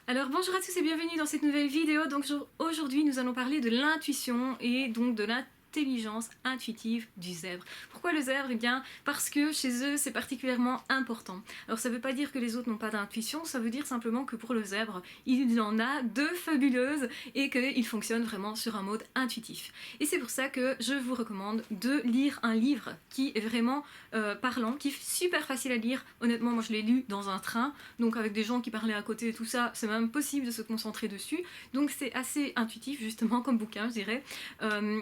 Alors bonjour à tous et bienvenue dans cette nouvelle vidéo. Donc aujourd'hui nous allons parler de l'intuition et donc de l'intelligence intuitive du zèbre. Pourquoi le zèbre? Eh bien parce que chez eux c'est particulièrement important. Alors ça veut pas dire que les autres n'ont pas d'intuition, ça veut dire simplement que pour le zèbre il en a de fabuleuses et qu'il fonctionne vraiment sur un mode intuitif. Et c'est pour ça que je vous recommande de lire un livre qui est vraiment parlant, qui est super facile à lire. Honnêtement moi je l'ai lu dans un train, donc avec des gens qui parlaient à côté et tout ça, c'est même possible de se concentrer dessus. Donc c'est assez intuitif justement comme bouquin, je dirais.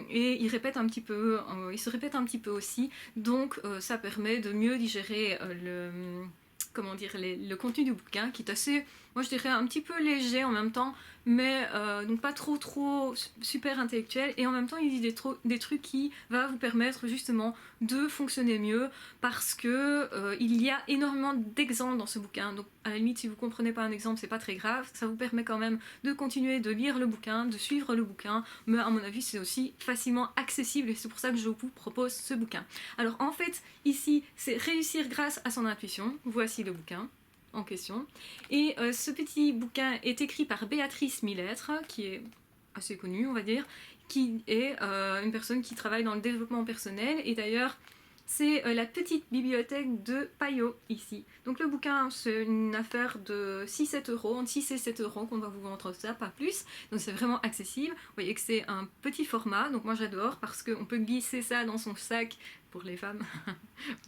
Et il répète un petit peu, il se répète un petit peu aussi. Donc ça permet de mieux digérer comment dire, le contenu du bouquin qui est assez, moi je dirais un petit peu léger en même temps, mais donc pas trop super intellectuel, et en même temps il dit des trucs qui va vous permettre justement de fonctionner mieux parce que il y a énormément d'exemples dans ce bouquin. Donc à la limite si vous comprenez pas un exemple c'est pas très grave, ça vous permet quand même de continuer de lire le bouquin, de suivre le bouquin, mais à mon avis c'est aussi facilement accessible et c'est pour ça que je vous propose ce bouquin. Alors en fait ici c'est réussir grâce à son intuition, voici le bouquin en question. Et ce petit bouquin est écrit par Béatrice Millettre, qui est assez connue, on va dire, qui est une personne qui travaille dans le développement personnel, et d'ailleurs c'est la petite bibliothèque de Payot ici. Donc le bouquin c'est une affaire de 6-7 euros, entre 6 et 7 euros qu'on va vous vendre ça, pas plus. Donc c'est vraiment accessible. Vous voyez que c'est un petit format, donc moi j'adore parce qu'on peut glisser ça dans son sac pour les femmes.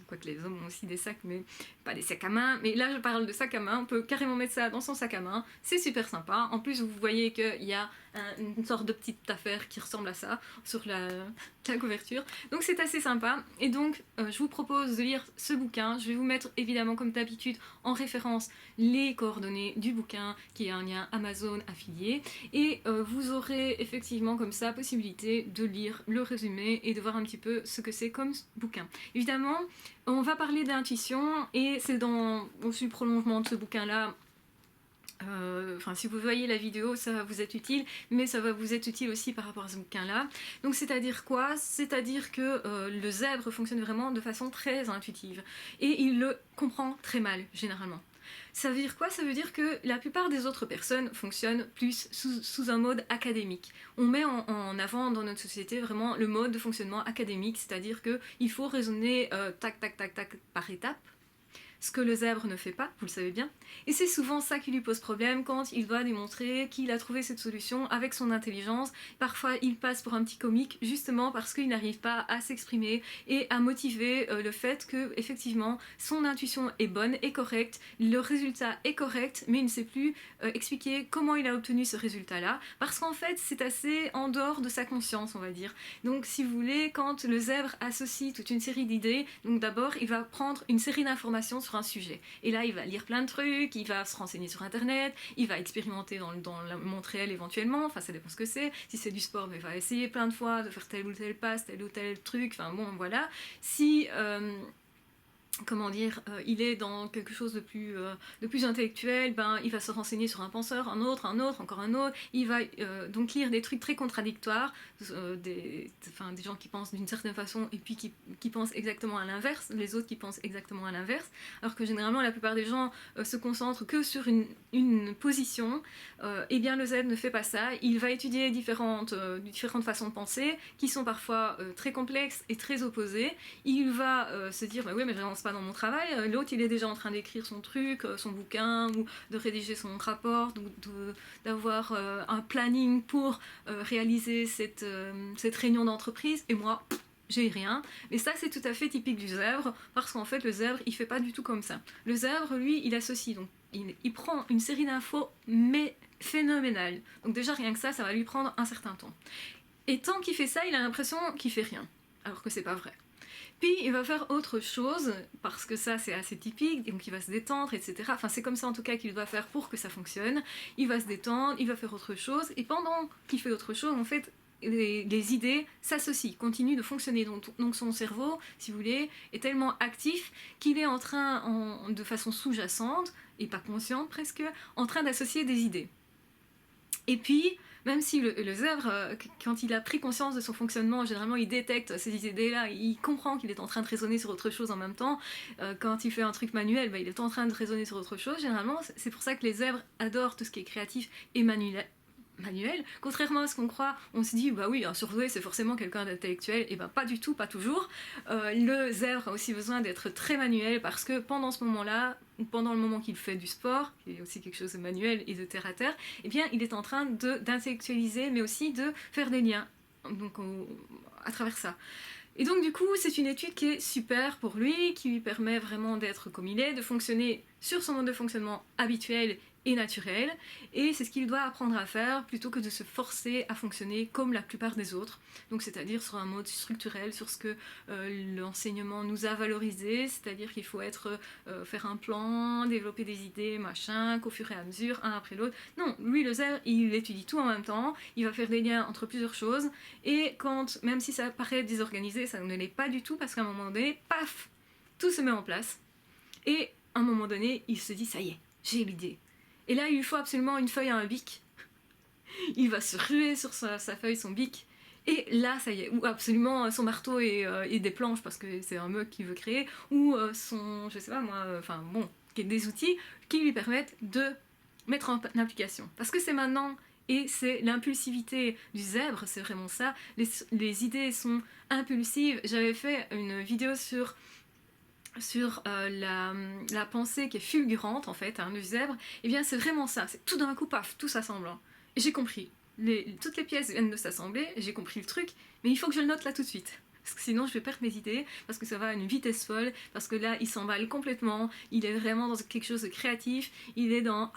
Quoique les hommes ont aussi des sacs, mais pas des sacs à main. Mais là je parle de sac à main, on peut carrément mettre ça dans son sac à main, c'est super sympa. En plus vous voyez qu'il y a une sorte de petite affaire qui ressemble à ça sur la couverture. Donc c'est assez sympa. Et donc je vous propose de lire ce bouquin. Je vais vous mettre évidemment comme d'habitude en référence les coordonnées du bouquin qui est un lien Amazon affilié. Et vous aurez effectivement comme ça possibilité de lire le résumé et de voir un petit peu ce que c'est comme bouquin. Évidemment on va parler d'intuition et c'est dans aussi le prolongement de ce bouquin là. Enfin, si vous voyez la vidéo, ça va vous être utile, mais ça va vous être utile aussi par rapport à ce bouquin-là. Donc, c'est-à-dire quoi? C'est-à-dire que le zèbre fonctionne vraiment de façon très intuitive et il le comprend très mal, généralement. Ça veut dire quoi? Ça veut dire que la plupart des autres personnes fonctionnent plus sous un mode académique. On met en avant dans notre société vraiment le mode de fonctionnement académique, c'est-à-dire qu'il faut raisonner tac tac tac tac par étapes. Ce que le zèbre ne fait pas, vous le savez bien. Et c'est souvent ça qui lui pose problème quand il doit démontrer qu'il a trouvé cette solution avec son intelligence. Parfois il passe pour un petit comique justement parce qu'il n'arrive pas à s'exprimer et à motiver le fait que effectivement son intuition est bonne et correcte, le résultat est correct, mais il ne sait plus expliquer comment il a obtenu ce résultat-là, parce qu'en fait c'est assez en dehors de sa conscience, on va dire. Donc si vous voulez, quand le zèbre associe toute une série d'idées, donc d'abord il va prendre une série d'informations sur un sujet. Et là, il va lire plein de trucs, il va se renseigner sur internet, il va expérimenter dans le monde réel éventuellement, enfin ça dépend ce que c'est. Si c'est du sport, il va essayer plein de fois de faire tel ou tel passe, tel ou tel truc, enfin bon, voilà. Si comment dire, il est dans quelque chose de plus intellectuel, ben, il va se renseigner sur un penseur, un autre, encore un autre, il va donc lire des trucs très contradictoires, des gens qui pensent d'une certaine façon et puis qui pensent exactement à l'inverse, les autres qui pensent exactement à l'inverse, alors que généralement la plupart des gens se concentrent que sur une position. Et bien le Z ne fait pas ça, il va étudier différentes façons de penser qui sont parfois très complexes et très opposées. Il va se dire bah oui mais je n'avance pas dans mon travail, l'autre il est déjà en train d'écrire son truc, son bouquin, ou de rédiger son rapport, d'avoir un planning pour réaliser cette réunion d'entreprise, et moi j'ai rien. Mais ça c'est tout à fait typique du zèbre, parce qu'en fait le zèbre il fait pas du tout comme ça. Le zèbre lui il associe, donc il prend une série d'infos mais phénoménales, donc déjà rien que ça va lui prendre un certain temps, et tant qu'il fait ça il a l'impression qu'il fait rien, alors que c'est pas vrai. Puis il va faire autre chose, parce que ça c'est assez typique, donc il va se détendre, etc. Enfin c'est comme ça en tout cas qu'il doit faire pour que ça fonctionne. Il va se détendre, il va faire autre chose, et pendant qu'il fait autre chose, en fait, les idées s'associent, continuent de fonctionner. Donc son cerveau, si vous voulez, est tellement actif qu'il est en train, de façon sous-jacente, et pas consciente presque, en train d'associer des idées. Et puis, même si le zèbre, quand il a pris conscience de son fonctionnement, généralement il détecte ces idées-là, il comprend qu'il est en train de raisonner sur autre chose en même temps. Quand il fait un truc manuel, il est en train de raisonner sur autre chose. Généralement, c'est pour ça que les zèbres adorent tout ce qui est créatif et manuel. Contrairement à ce qu'on croit, on se dit bah oui, un surdoué c'est forcément quelqu'un d'intellectuel, et pas du tout, pas toujours. Le zèbre a aussi besoin d'être très manuel parce que pendant ce moment-là, ou pendant le moment qu'il fait du sport, qui est aussi quelque chose de manuel et de terre à terre, eh bien il est en train d'intellectualiser mais aussi de faire des liens donc, à travers ça. Et donc du coup, c'est une étude qui est super pour lui, qui lui permet vraiment d'être comme il est, de fonctionner sur son mode de fonctionnement habituel et naturel, et c'est ce qu'il doit apprendre à faire plutôt que de se forcer à fonctionner comme la plupart des autres, donc c'est-à-dire sur un mode structurel, sur ce que l'enseignement nous a valorisé, c'est-à-dire qu'il faut faire un plan, développer des idées, machin, qu'au fur et à mesure, un après l'autre. Non, lui le zèbre, il étudie tout en même temps, il va faire des liens entre plusieurs choses, et même si ça paraît désorganisé, ça ne l'est pas du tout, parce qu'à un moment donné, paf, tout se met en place, et à un moment donné, il se dit, ça y est, j'ai l'idée. Et là, il lui faut absolument une feuille à un bic. Il va se ruer sur sa feuille, son bic. Et là, ça y est, ou absolument son marteau et des planches, parce que c'est un mug qu'il veut créer, ou je sais pas moi, des outils qui lui permettent de mettre en application. Parce que c'est maintenant, et c'est l'impulsivité du zèbre, c'est vraiment ça. Les idées sont impulsives. J'avais fait une vidéo sur la pensée qui est fulgurante en fait, du zèbre, et bien c'est vraiment ça, c'est tout d'un coup, paf, tout s'assemble. Et j'ai compris, toutes les pièces viennent de s'assembler, j'ai compris le truc, mais il faut que je le note là tout de suite. Parce que sinon je vais perdre mes idées, parce que ça va à une vitesse folle, parce que là il s'emballe complètement, il est vraiment dans quelque chose de créatif, il est dans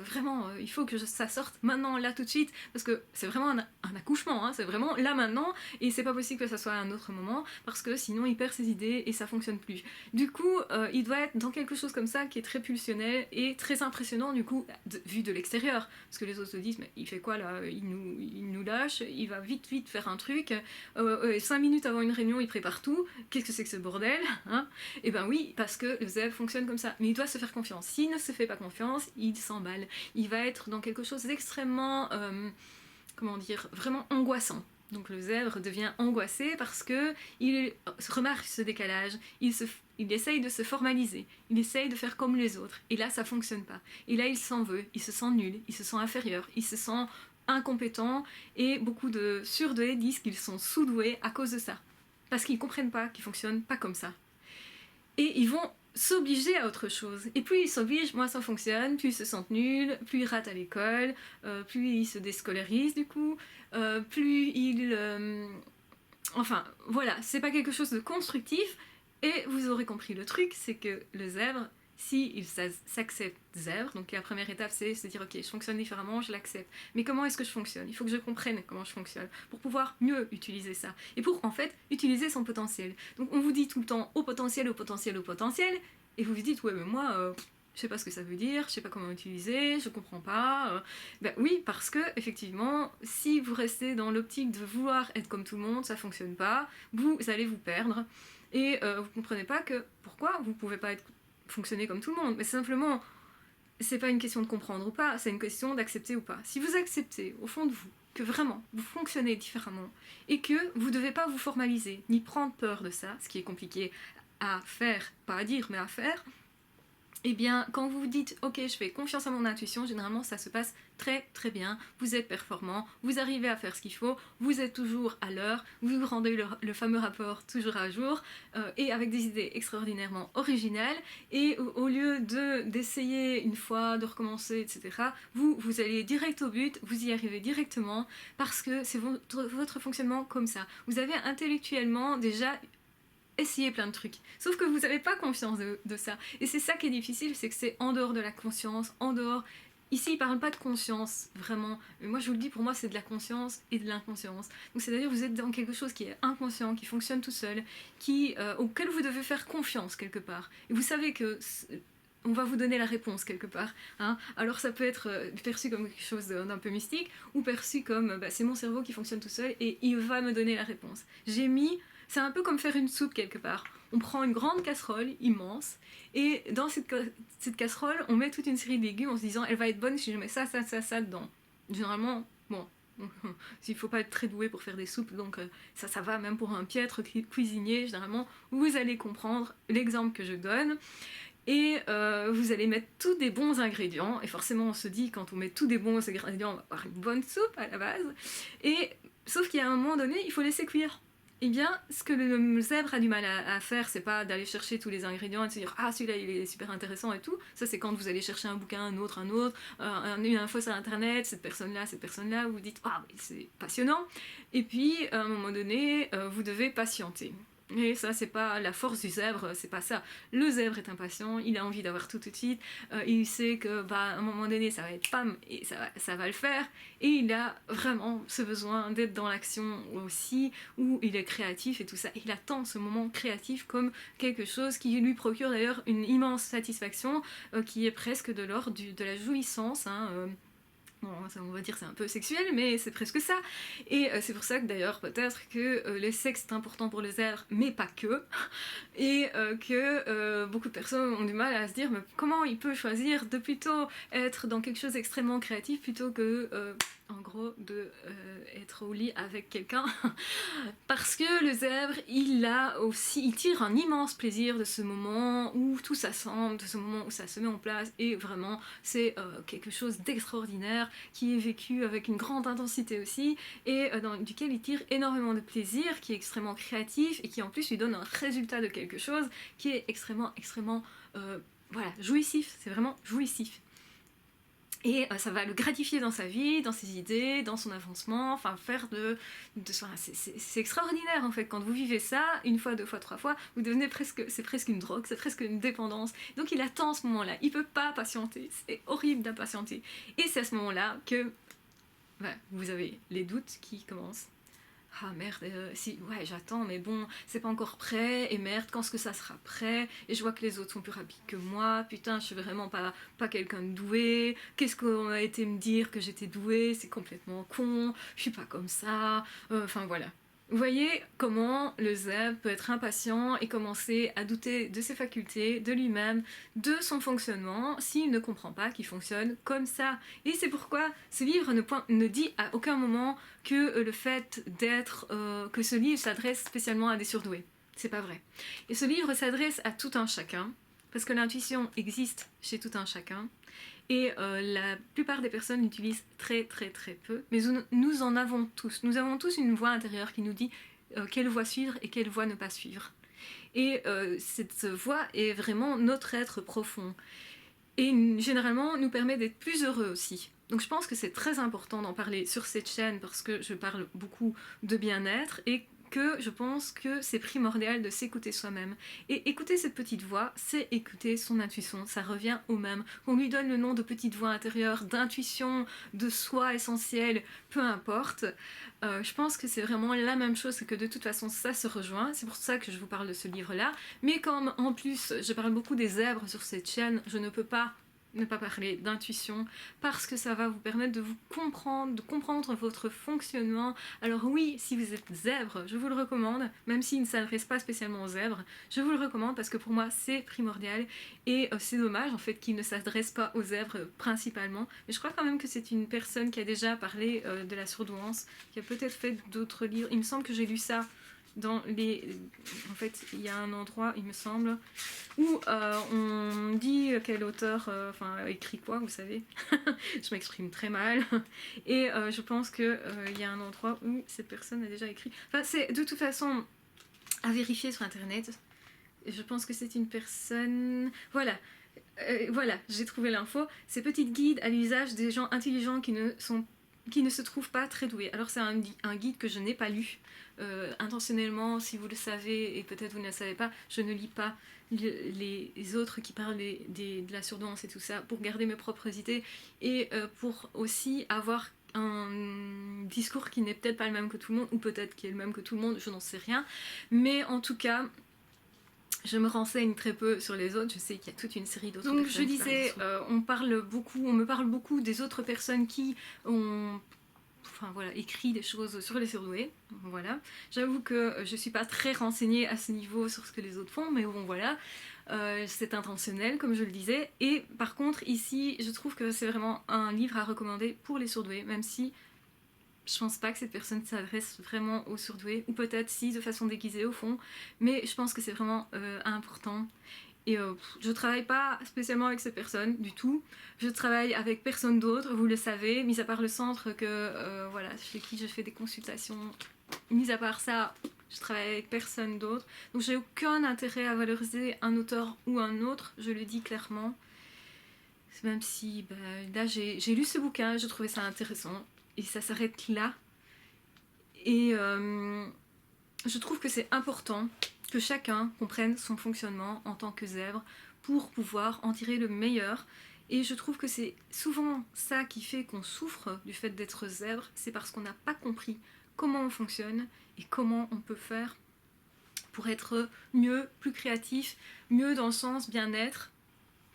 vraiment il faut que ça sorte maintenant, là tout de suite, parce que c'est vraiment un accouchement, c'est vraiment là maintenant, et c'est pas possible que ça soit à un autre moment, parce que sinon il perd ses idées et ça fonctionne plus. Du coup il doit être dans quelque chose comme ça qui est très pulsionnel et très impressionnant du coup, vu de l'extérieur, parce que les autres se disent mais il fait quoi là, il nous lâche, il va vite faire un truc, 5 minutes avant une réunion, il prépare tout. Qu'est-ce que c'est que ce bordel, hein? Et ben oui, parce que le zèbre fonctionne comme ça. Mais il doit se faire confiance. S'il ne se fait pas confiance, il s'emballe. Il va être dans quelque chose d'extrêmement, vraiment angoissant. Donc le zèbre devient angoissé parce que il remarque ce décalage. Il essaye de se formaliser. Il essaye de faire comme les autres. Et là, ça fonctionne pas. Et là, il s'en veut. Il se sent nul. Il se sent inférieur. Il se sent incompétent. Et beaucoup de surdoués disent qu'ils sont sous-doués à cause de ça. Parce qu'ils comprennent pas qu'ils fonctionnent pas comme ça. Et ils vont s'obliger à autre chose. Et plus ils s'obligent, moins ça fonctionne, plus ils se sentent nuls, plus ils ratent à l'école, plus ils se déscolarisent du coup, plus ils... Enfin, voilà, c'est pas quelque chose de constructif, et vous aurez compris le truc, c'est que le zèbre, s'il s'accepte zèbre, donc la première étape c'est se dire ok, je fonctionne différemment, je l'accepte. Mais comment est-ce que je fonctionne? Il faut que je comprenne comment je fonctionne pour pouvoir mieux utiliser ça. Et pour en fait utiliser son potentiel. Donc on vous dit tout le temps au potentiel, au potentiel, au potentiel, et vous vous dites ouais mais moi je sais pas ce que ça veut dire, je sais pas comment utiliser, je comprends pas. Ben oui, parce que effectivement, si vous restez dans l'optique de vouloir être comme tout le monde, ça fonctionne pas, vous allez vous perdre. Et vous comprenez pas que pourquoi vous pouvez pas fonctionner comme tout le monde, mais simplement c'est pas une question de comprendre ou pas, c'est une question d'accepter ou pas. Si vous acceptez au fond de vous que vraiment vous fonctionnez différemment et que vous devez pas vous formaliser ni prendre peur de ça, ce qui est compliqué à faire, pas à dire mais à faire, eh bien, quand vous vous dites « Ok, je fais confiance à mon intuition », généralement, ça se passe très très bien. Vous êtes performant, vous arrivez à faire ce qu'il faut, vous êtes toujours à l'heure, vous rendez le fameux rapport toujours à jour, et avec des idées extraordinairement originales. Et au lieu d'essayer une fois, de recommencer, etc., vous allez direct au but, vous y arrivez directement, parce que c'est votre fonctionnement comme ça. Vous avez intellectuellement déjà essayer plein de trucs. Sauf que vous n'avez pas confiance de ça. Et c'est ça qui est difficile, c'est que c'est en dehors de la conscience, en dehors... Ici, ils ne parlent pas de conscience, vraiment. Mais moi, je vous le dis, pour moi, c'est de la conscience et de l'inconscience. Donc, c'est-à-dire, vous êtes dans quelque chose qui est inconscient, qui fonctionne tout seul, auquel vous devez faire confiance, quelque part. Et vous savez que... on va vous donner la réponse quelque part. Hein. Alors ça peut être perçu comme quelque chose d'un peu mystique, ou perçu comme c'est mon cerveau qui fonctionne tout seul et il va me donner la réponse. C'est un peu comme faire une soupe quelque part. On prend une grande casserole immense et dans cette casserole, on met toute une série de légumes en se disant elle va être bonne si je mets ça dedans. Généralement, bon, Donc, il faut pas être très doué pour faire des soupes, donc ça va même pour un piètre cuisinier. Généralement, vous allez comprendre l'exemple que je donne. Et vous allez mettre tous des bons ingrédients, et forcément on se dit quand on met tous des bons ingrédients on va avoir une bonne soupe à la base, et sauf qu'à un moment donné il faut laisser cuire. Eh bien, ce que le zèbre a du mal à faire, c'est pas d'aller chercher tous les ingrédients et de se dire ah celui-là il est super intéressant et tout. Ça c'est quand vous allez chercher un bouquin, un autre, une info sur internet, cette personne-là, vous vous dites ah c'est passionnant. Et puis à un moment donné, vous devez patienter. Et ça, c'est pas la force du zèbre, c'est pas ça. Le zèbre est impatient, il a envie d'avoir tout de suite, il sait que à un moment donné ça va être pam et ça va le faire, et il a vraiment ce besoin d'être dans l'action aussi, où il est créatif et tout ça. Et il attend ce moment créatif comme quelque chose qui lui procure d'ailleurs une immense satisfaction, qui est presque de l'ordre de la jouissance. Bon, on va dire c'est un peu sexuel, mais c'est presque ça. Et c'est pour ça que d'ailleurs peut-être que le sexe est important pour les zèbres, mais pas que. Et que beaucoup de personnes ont du mal à se dire mais comment il peut choisir de plutôt être dans quelque chose d'extrêmement créatif plutôt que en gros de être au lit avec quelqu'un. Parce que le zèbre il tire un immense plaisir de ce moment où tout s'assemble, de ce moment où ça se met en place, et vraiment c'est quelque chose d'extraordinaire qui est vécu avec une grande intensité aussi, et duquel il tire énormément de plaisir, qui est extrêmement créatif et qui en plus lui donne un résultat de quelque chose qui est extrêmement voilà, jouissif. C'est vraiment jouissif. Et ça va le gratifier dans sa vie, dans ses idées, dans son avancement, enfin faire c'est extraordinaire en fait, quand vous vivez ça, une fois, deux fois, trois fois, vous devenez c'est presque une drogue, c'est presque une dépendance. Donc il attend ce moment-là, il peut pas patienter, c'est horrible d'impatienter. Et c'est à ce moment-là que vous avez les doutes qui commencent. Ah merde, si, ouais j'attends, mais bon, c'est pas encore prêt, et merde, quand est-ce que ça sera prêt, et je vois que les autres sont plus rapides que moi, putain, je suis vraiment pas quelqu'un de doué, qu'est-ce qu'on a été me dire que j'étais douée, c'est complètement con, je suis pas comme ça, enfin voilà. Vous voyez comment le zèbre peut être impatient et commencer à douter de ses facultés, de lui-même, de son fonctionnement, s'il ne comprend pas qu'il fonctionne comme ça. Et c'est pourquoi ce livre ne dit à aucun moment que le fait que ce livre s'adresse spécialement à des surdoués. C'est pas vrai. Et ce livre s'adresse à tout un chacun, parce que l'intuition existe chez tout un chacun, et la plupart des personnes l'utilisent très très très peu, mais nous en avons tous. Nous avons tous une voix intérieure qui nous dit quelle voie suivre et quelle voie ne pas suivre. Et cette voix est vraiment notre être profond. Et généralement nous permet d'être plus heureux aussi. Donc je pense que c'est très important d'en parler sur cette chaîne parce que je parle beaucoup de bien-être et que je pense que c'est primordial de s'écouter soi-même. Et écouter cette petite voix, c'est écouter son intuition, ça revient au même. Qu'on lui donne le nom de petite voix intérieure, d'intuition, de soi essentiel, peu importe. Je pense que c'est vraiment la même chose, que de toute façon ça se rejoint. C'est pour ça que je vous parle de ce livre-là. Mais comme en plus je parle beaucoup des zèbres sur cette chaîne, je ne peux pas ne pas parler d'intuition, parce que ça va vous permettre de comprendre votre fonctionnement. Alors oui, si vous êtes zèbre, je vous le recommande, même s'il ne s'adresse pas spécialement aux zèbres, je vous le recommande parce que pour moi c'est primordial, et c'est dommage en fait qu'il ne s'adresse pas aux zèbres principalement, mais je crois quand même que c'est une personne qui a déjà parlé de la surdouance, qui a peut-être fait d'autres livres, il me semble que j'ai lu ça en fait il y a un endroit il me semble où on dit quel auteur écrit quoi, vous savez. Je m'exprime très mal et je pense que il y a un endroit où cette personne a déjà écrit, enfin c'est de toute façon à vérifier sur internet. Je pense que c'est une personne, voilà, j'ai trouvé l'info. C'est Petite guide à l'usage des gens intelligents qui ne se trouvent pas très doués. Alors c'est un guide que je n'ai pas lu intentionnellement, si vous le savez, et peut-être vous ne le savez pas, je ne lis pas les autres qui parlent de la surdouance et tout ça, pour garder mes propres idées, et pour aussi avoir un discours qui n'est peut-être pas le même que tout le monde, ou peut-être qui est le même que tout le monde, je n'en sais rien, mais en tout cas je me renseigne très peu sur les autres, je sais qu'il y a toute une série d'autres personnes. Donc je disais, on me parle beaucoup des autres personnes qui ont écrit des choses sur les surdoués, voilà. J'avoue que je suis pas très renseignée à ce niveau sur ce que les autres font, mais bon voilà, c'est intentionnel comme je le disais, et par contre ici je trouve que c'est vraiment un livre à recommander pour les surdoués, même si je pense pas que cette personne s'adresse vraiment aux surdoués, ou peut-être si de façon déguisée au fond, mais je pense que c'est vraiment important. Et je travaille pas spécialement avec ces personnes du tout. Je travaille avec personne d'autre, vous le savez, mis à part le centre voilà, chez qui je fais des consultations. Mis à part ça, je travaille avec personne d'autre. Donc j'ai aucun intérêt à valoriser un auteur ou un autre, je le dis clairement. Même si là j'ai lu ce bouquin, je trouvais ça intéressant. Et ça s'arrête là. Et je trouve que c'est important que chacun comprenne son fonctionnement en tant que zèbre pour pouvoir en tirer le meilleur. Et je trouve que c'est souvent ça qui fait qu'on souffre du fait d'être zèbre, c'est parce qu'on n'a pas compris comment on fonctionne et comment on peut faire pour être mieux, plus créatif, mieux dans le sens bien-être,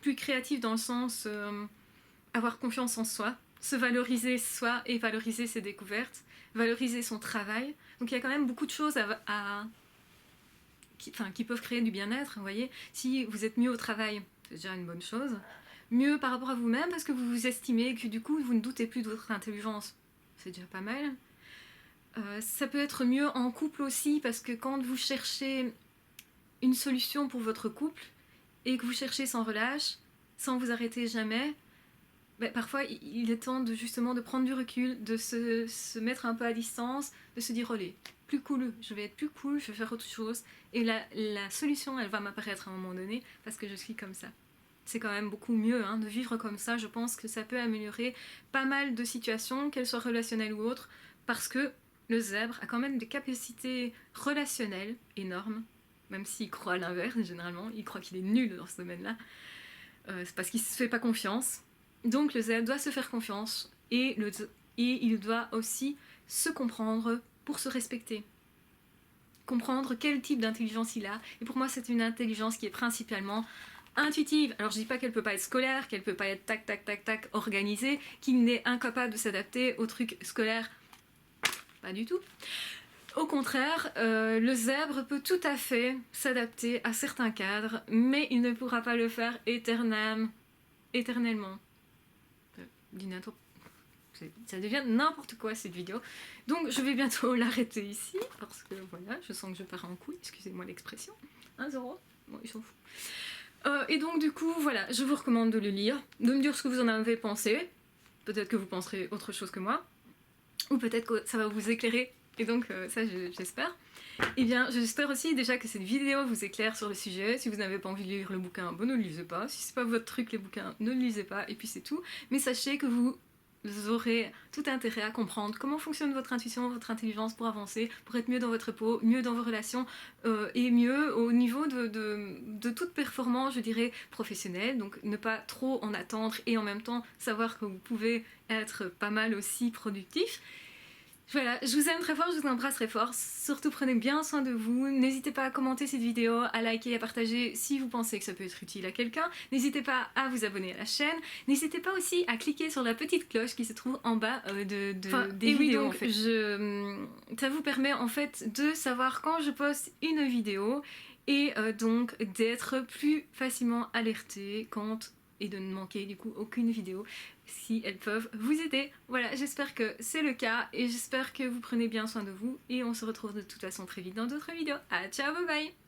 plus créatif dans le sens avoir confiance en soi, se valoriser soi et valoriser ses découvertes, valoriser son travail. Donc il y a quand même beaucoup de choses qui peuvent créer du bien-être, vous voyez. Si vous êtes mieux au travail, c'est déjà une bonne chose. Mieux par rapport à vous-même parce que vous vous estimez et que du coup vous ne doutez plus de votre intelligence. C'est déjà pas mal. Ça peut être mieux en couple aussi parce que quand vous cherchez une solution pour votre couple et que vous cherchez sans relâche, sans vous arrêter jamais, parfois il est temps justement de prendre du recul, de se mettre un peu à distance, de se dire allez, plus cool, je vais être plus cool, je vais faire autre chose et la solution elle va m'apparaître à un moment donné parce que je suis comme ça. C'est quand même beaucoup mieux de vivre comme ça, je pense que ça peut améliorer pas mal de situations, qu'elles soient relationnelles ou autres, parce que le zèbre a quand même des capacités relationnelles énormes, même s'il croit à l'inverse généralement, il croit qu'il est nul dans ce domaine-là, c'est parce qu'il ne se fait pas confiance. Donc le zèbre doit se faire confiance et il doit aussi se comprendre pour se respecter. Comprendre quel type d'intelligence il a. Et pour moi, c'est une intelligence qui est principalement intuitive. Alors je dis pas qu'elle peut pas être scolaire, qu'elle peut pas être tac tac tac tac organisée, qu'il n'est incapable de s'adapter aux trucs scolaires. Pas du tout. Au contraire, le zèbre peut tout à fait s'adapter à certains cadres, mais il ne pourra pas le faire éternellement. Ça devient n'importe quoi cette vidéo. Donc je vais bientôt l'arrêter ici, parce que voilà, je sens que je pars en couille, excusez-moi l'expression. 1 0, bon, ils s'en foutent. Et donc du coup, voilà, je vous recommande de le lire, de me dire ce que vous en avez pensé. Peut-être que vous penserez autre chose que moi, ou peut-être que ça va vous éclairer, et donc ça j'espère. Et bien, j'espère aussi déjà que cette vidéo vous éclaire sur le sujet. Si vous n'avez pas envie de lire le bouquin, bon, ne le lisez pas. Si c'est pas votre truc les bouquins, ne le lisez pas, et puis c'est tout. Mais sachez que vous aurez tout intérêt à comprendre comment fonctionne votre intuition, votre intelligence pour avancer, pour être mieux dans votre peau, mieux dans vos relations et mieux au niveau de toute performance, je dirais, professionnelle. Donc ne pas trop en attendre et en même temps savoir que vous pouvez être pas mal aussi productif. Voilà, je vous aime très fort, je vous embrasse très fort. Surtout prenez bien soin de vous. N'hésitez pas à commenter cette vidéo, à liker et à partager si vous pensez que ça peut être utile à quelqu'un. N'hésitez pas à vous abonner à la chaîne. N'hésitez pas aussi à cliquer sur la petite cloche qui se trouve en bas des vidéos. Donc, en fait. Ça vous permet en fait de savoir quand je poste une vidéo et donc d'être plus facilement alerté et de ne manquer du coup aucune vidéo si elles peuvent vous aider. Voilà, j'espère que c'est le cas et j'espère que vous prenez bien soin de vous et on se retrouve de toute façon très vite dans d'autres vidéos. Ah, ciao, bye bye!